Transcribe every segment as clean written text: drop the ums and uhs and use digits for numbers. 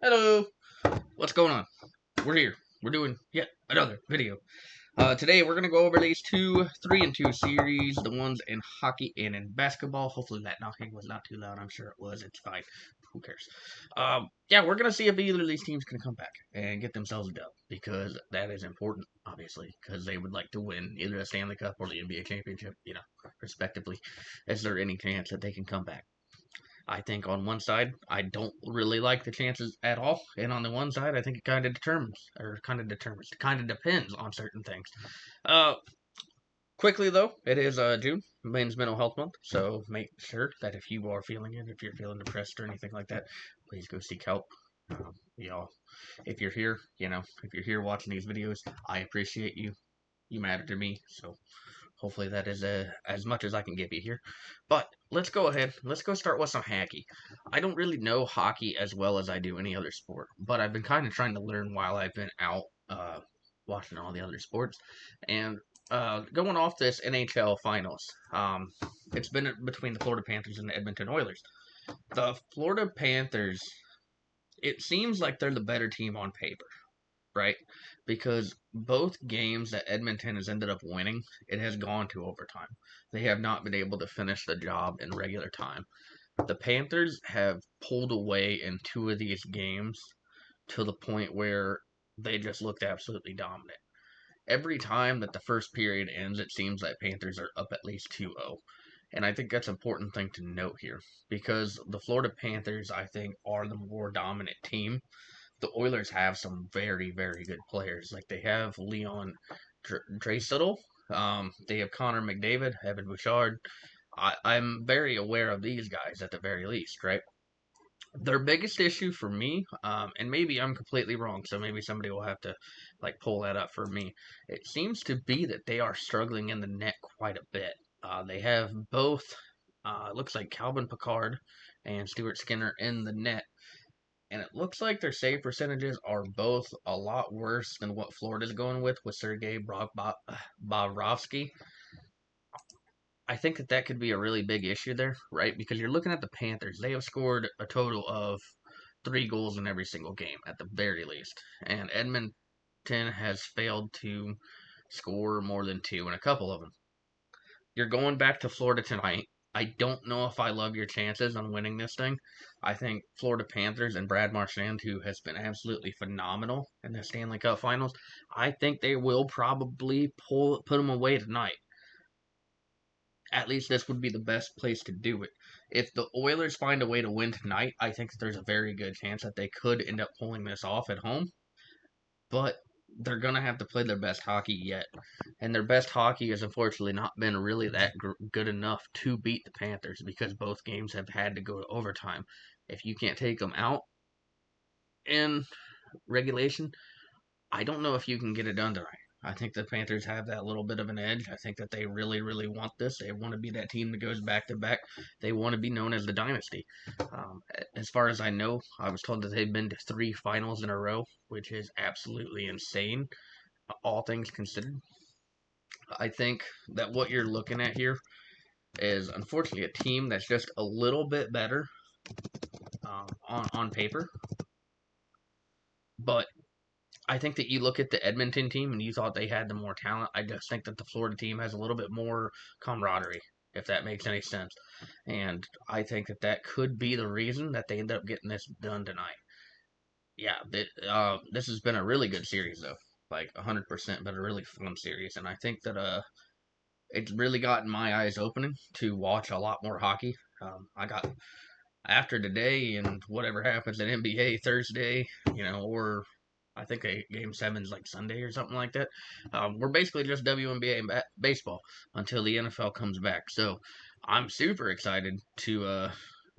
Hello, what's going on? We're here. We're doing yet another video. Today we're gonna go over these 3-2 series, the ones in hockey and in basketball. Hopefully that knocking was not too loud. I'm sure it was. It's fine. Who cares? Yeah, we're gonna see if either of these teams can come back and get themselves a dub because that is important, obviously, because they would like to win either the Stanley Cup or the NBA championship, respectively. Is there any chance that they can come back? I think on one side, I don't really like the chances at all, and on the one side, I think it kind of depends on certain things. Uh, Quickly though, it is June, Men's Mental Health Month, so make sure that if you are feeling it, if you're feeling depressed or anything like that, please go seek help. Y'all, if you're here, if you're here watching these videos, I appreciate you. You matter to me, so hopefully that is as much as I can give you here. But let's go ahead. Let's go start with some hockey. I don't really know hockey as well as I do any other sport, but I've been kind of trying to learn while I've been out watching all the other sports. And going off this NHL Finals, it's been between the Florida Panthers and the Edmonton Oilers. The Florida Panthers, it seems like they're the better team on paper, right? Because both games that Edmonton has ended up winning, it has gone to overtime. They have not been able to finish the job in regular time. The Panthers have pulled away in two of these games to the point where they just looked absolutely dominant. Every time that the first period ends, it seems that Panthers are up at least 2-0. And I think that's an important thing to note here because the Florida Panthers, I think, are the more dominant team. The Oilers have some very, very good players. Like they have Leon Draisaitl, they have Connor McDavid, Evan Bouchard. I'm very aware of these guys at the very least, right? Their biggest issue for me, and maybe I'm completely wrong, so maybe somebody will have to like pull that up for me. It seems to be that they are struggling in the net quite a bit. They have both. It looks like Calvin Pickard and Stuart Skinner in the net, and it looks like their save percentages are both a lot worse than what Florida's going with Sergei Bobrovsky. I think that could be a really big issue there, right? Because you're looking at the Panthers. They have scored a total of 3 goals in every single game, at the very least. And Edmonton has failed to score more than two in a couple of them. You're going back to Florida tonight. I don't know if I love your chances on winning this thing. I think Florida Panthers and Brad Marchand, who has been absolutely phenomenal in the Stanley Cup Finals, I think they will probably put them away tonight. At least this would be the best place to do it. If the Oilers find a way to win tonight, I think that there's a very good chance that they could end up pulling this off at home. But they're going to have to play their best hockey yet. And their best hockey has unfortunately not been really that good enough to beat the Panthers because both games have had to go to overtime. If you can't take them out in regulation, I don't know if you can get it done tonight. I think the Panthers have that little bit of an edge. I think that they really, really want this. They want to be that team that goes back to back. They want to be known as the dynasty. As far as I know, I was told that they've been to 3 finals in a row, which is absolutely insane, all things considered. I think that what you're looking at here is unfortunately a team that's just a little bit better on paper, but I think that you look at the Edmonton team and you thought they had the more talent. I just think that the Florida team has a little bit more camaraderie, if that makes any sense. And I think that that could be the reason that they end up getting this done tonight. Yeah, this has been a really good series, though. Like 100% been a really fun series. And I think that it's really gotten my eyes opening to watch a lot more hockey. I got after today and whatever happens in NBA Thursday, or I think Game 7's like Sunday or something like that. We're basically just WNBA and baseball until the NFL comes back. So I'm super excited to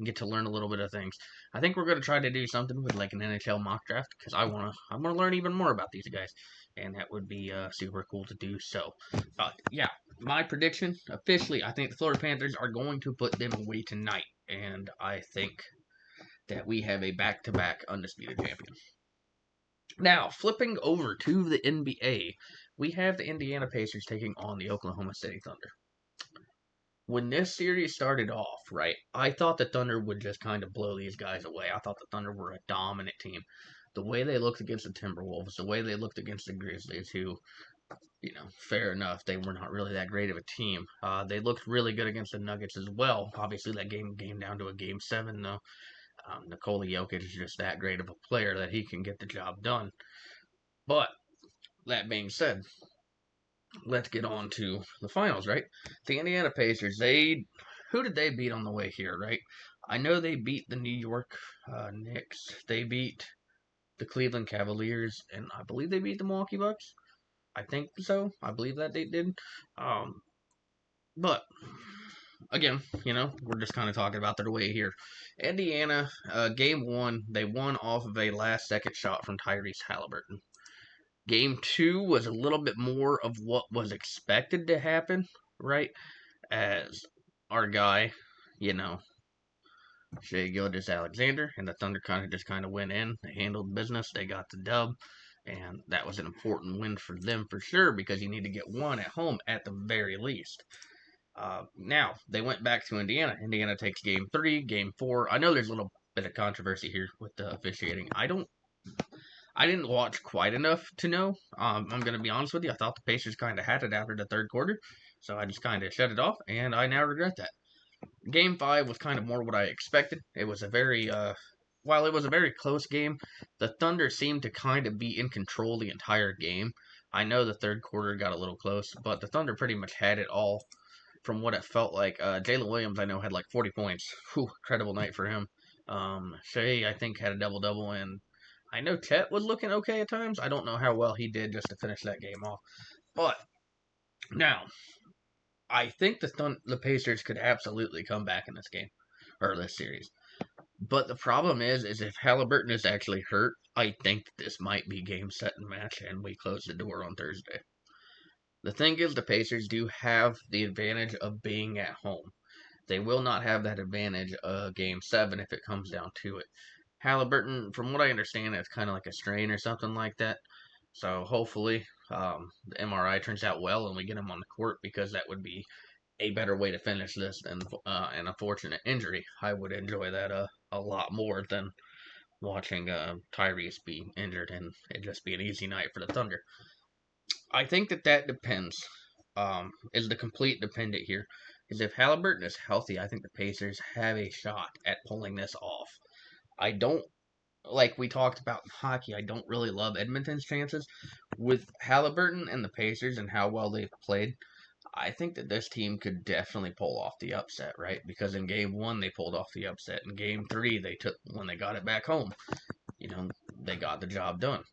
get to learn a little bit of things. I think we're going to try to do something with like an NHL mock draft because I want to learn even more about these guys, and that would be super cool to do. So, yeah, my prediction officially, I think the Florida Panthers are going to put them away tonight, and I think that we have a back-to-back undisputed champion. Now, flipping over to the NBA, we have the Indiana Pacers taking on the Oklahoma City Thunder. when this series started off, right, I thought the Thunder would just kind of blow these guys away. I thought the Thunder were a dominant team. The way they looked against the Timberwolves, the way they looked against the Grizzlies, who, fair enough, they were not really that great of a team. They looked really good against the Nuggets as well. Obviously, that game came down to a game seven, though. Nikola Jokic is just that great of a player that he can get the job done. But that being said, let's get on to the finals, right? The Indiana Pacers, who did they beat on the way here, right? I know they beat the New York Knicks. They beat the Cleveland Cavaliers, and I believe they beat the Milwaukee Bucks. I think so. I believe that they did. But again, we're just kind of talking about their way here. Indiana, game one, they won off of a last-second shot from Tyrese Halliburton. Game two was a little bit more of what was expected to happen, right? As our guy, Shai Gilgeous-Alexander and the Thunder kind of went in. They handled business. They got the dub, and that was an important win for them for sure because you need to get one at home at the very least. Now they went back to Indiana. Indiana takes game three, game four. I know there's a little bit of controversy here with the officiating. I didn't watch quite enough to know. I'm going to be honest with you. I thought the Pacers kind of had it after the third quarter, so I just kind of shut it off, and I now regret that. Game 5 was kind of more what I expected. It was while it was a very close game, the Thunder seemed to kind of be in control the entire game. I know the third quarter got a little close, but the Thunder pretty much had it all from what it felt like. Jalen Williams, I know, had like 40 points. Whew, incredible night for him. Shai, I think, had a double-double, and I know Chet was looking okay at times. I don't know how well he did just to finish that game off. But now, I think the Pacers could absolutely come back in this game, or this series. But the problem is if Halliburton is actually hurt, I think this might be game, set, and match, and we close the door on Thursday. The thing is, the Pacers do have the advantage of being at home. They will not have that advantage game 7 if it comes down to it. Halliburton, from what I understand, it's kind of like a strain or something like that. So hopefully the MRI turns out well and we get him on the court because that would be a better way to finish this than an unfortunate injury. I would enjoy that a lot more than watching Tyrese be injured and it just be an easy night for the Thunder. I think that depends. Is the complete dependent here. Is if Halliburton is healthy, I think the Pacers have a shot at pulling this off. I don't, like we talked about in hockey, I don't really love Edmonton's chances. With Halliburton and the Pacers and how well they've played, I think that this team could definitely pull off the upset, right? Because in game 1, they pulled off the upset. In game 3, when they got it back home, they got the job done.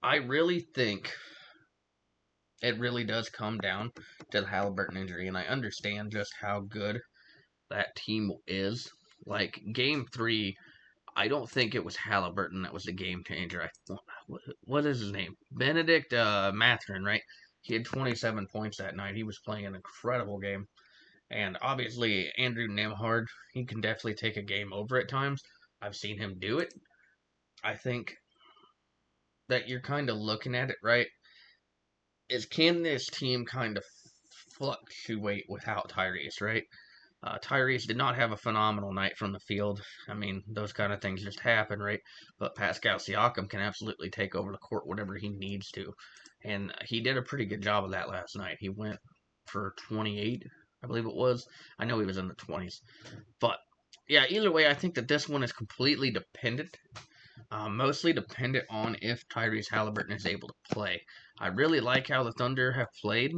I really think it really does come down to the Halliburton injury, and I understand just how good that team is. Like, game 3, I don't think it was Halliburton that was the game changer. What is his name? Benedict Mathurin, right? He had 27 points that night. He was playing an incredible game. And obviously, Andrew Nembhard, he can definitely take a game over at times. I've seen him do it. I think that you're kind of looking at it, right? Can this team kind of fluctuate without Tyrese, right? Tyrese did not have a phenomenal night from the field. I mean, those kind of things just happen, right? But Pascal Siakam can absolutely take over the court whatever he needs to. And he did a pretty good job of that last night. He went for 28, I believe it was. I know he was in the 20s. But, yeah, either way, I think that this one is completely dependent. Mostly dependent on if Tyrese Halliburton is able to play. I really like how the Thunder have played.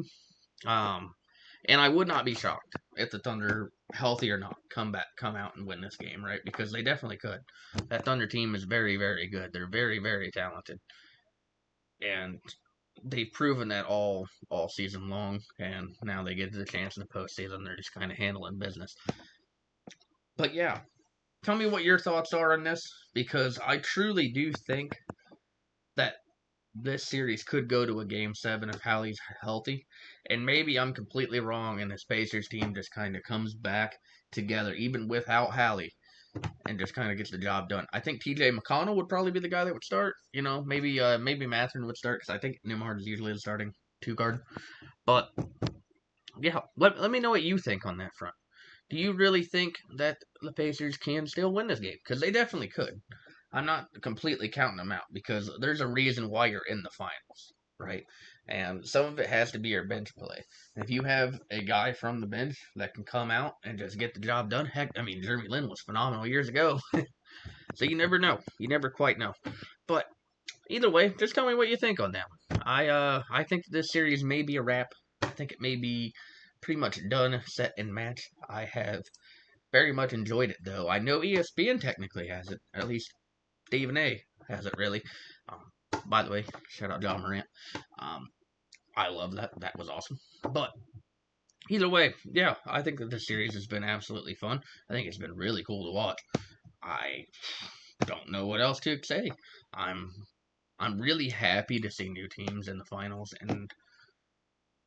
And I would not be shocked if the Thunder, healthy or not, come out and win this game, right? Because they definitely could. That Thunder team is very, very good. They're very, very talented. And they've proven that all season long. And now they get the chance in the postseason. They're just kind of handling business. But yeah, tell me what your thoughts are on this. Because I truly do think that this series could go to a game 7 if Hallie's healthy. And maybe I'm completely wrong and this Pacers team just kind of comes back together, even without Hallie, and just kind of gets the job done. I think TJ McConnell would probably be the guy that would start. Maybe Mathurin would start because I think Nembhard is usually the starting 2 guard. But yeah, let me know what you think on that front. Do you really think that the Pacers can still win this game? Because they definitely could. I'm not completely counting them out because there's a reason why you're in the finals, right? And some of it has to be your bench play. If you have a guy from the bench that can come out and just get the job done, heck, I mean, Jeremy Lin was phenomenal years ago. So you never know. You never quite know. But either way, just tell me what you think on that one. I think this series may be a wrap. I think it may be pretty much done, set, and match. I have very much enjoyed it though. I know ESPN technically has it, at least Stephen A has it really. By the way, shout out John Morant. Um, I love that. That was awesome. But either way, yeah, I think that this series has been absolutely fun. I think it's been really cool to watch. I don't know what else to say. I'm I'm really happy to see new teams in the finals, and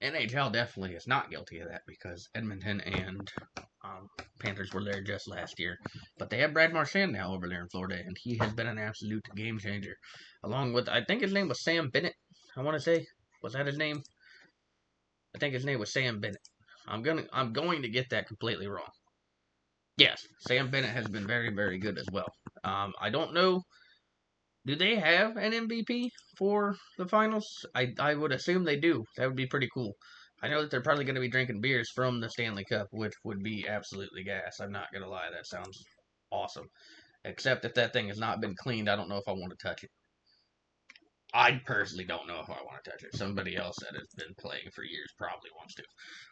NHL definitely is not guilty of that because Edmonton and Panthers were there just last year. But they have Brad Marchand now over there in Florida, and he has been an absolute game changer. Along with, I think his name was Sam Bennett. I want to say, was that his name? I think his name was Sam Bennett. I'm going to get that completely wrong. Yes, Sam Bennett has been very, very good as well. I don't know. Do they have an MVP for the finals? I would assume they do. That would be pretty cool. I know that they're probably going to be drinking beers from the Stanley Cup, which would be absolutely gas. I'm not going to lie. That sounds awesome. Except if that thing has not been cleaned, I don't know if I want to touch it. I personally don't know if I want to touch it. Somebody else that has been playing for years probably wants to.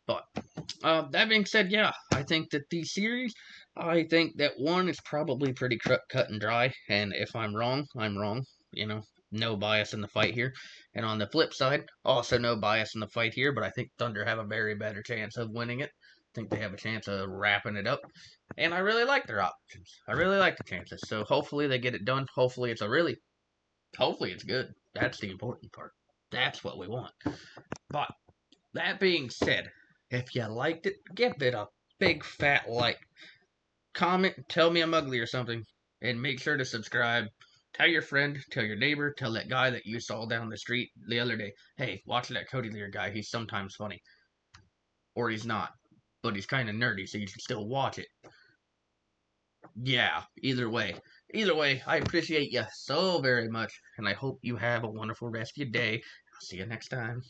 But that being said, yeah, I think that the series, I think that one is probably pretty cut and dry. And if I'm wrong, I'm wrong. You know, no bias in the fight here. And on the flip side, also no bias in the fight here. But I think Thunder have a very better chance of winning it. I think they have a chance of wrapping it up. And I really like their options. I really like the chances. So hopefully they get it done. Hopefully it's good. That's the important part. That's what we want. But that being said, if you liked it, give it a big fat like. Comment, tell me I'm ugly or something, and make sure to subscribe. Tell your friend, tell your neighbor, tell that guy that you saw down the street the other day, hey, watch that Cody Lear guy. He's sometimes funny. Or he's not. But he's kind of nerdy, so you should still watch it. Yeah, either way. Either way, I appreciate you so very much, and I hope you have a wonderful rest of your day. I'll see you next time.